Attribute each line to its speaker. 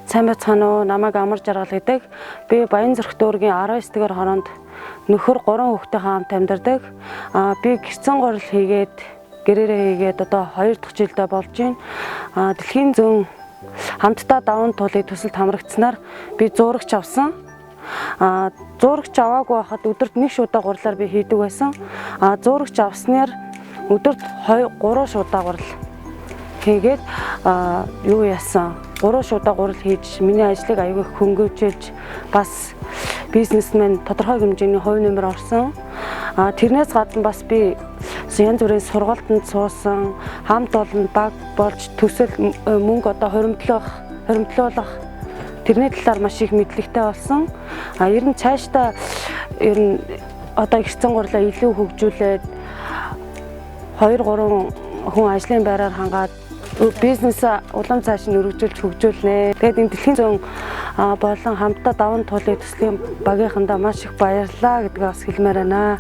Speaker 1: Сайн байцгаана уу? Намайг Амар Жаргал гэдэг. Би Баянзүрх дүүргийн 19-р хороонд нөхөр 3 хүүхэдтэй хамт амьдардаг. Би гэрцэн горил хийгээд гэрээрээ хийгээд одоо 2 дахь жилдээ болж байна. Дэлхийн зүүн хамтдаа даван тулыг төсөлд хамрагдсанаар би зурагч авсан. Зурагч аваагүй байхад өдөрт 1 шудаа гурлаар би хийдэг байсан. Зурагч авснаар өдөрт 3 шудаа гурал хийгээд юу яасан? 3 шудаа гурал хийж миний ажлыг аягүй хөнгөвжүүлж бас бизнесмен тодорхой хэмжээний хувь нэмэр орсон. Тэрнээс гадна бас би янз бүрийн сургалтанд суусан, хамт олон баг болж төсөл мөнгө одоо хоримтлуулах тэрний талаар маш их мэдлэгтэй болсон. Ер нь цаашдаа одоо гэрцэн гурлаа илүү хөгжүүлээд 2-3 хүн ажлын байраар хангаад бизнесээ улам цааш нь өргөжүүлж хөгжүүлнэ. Тэгээд энэ дэлхийн зүүн болон хамтдаа даван тулыг төслийн багийнхандаа маш их баярлалаа гэдгийг бас хэлмээр байна.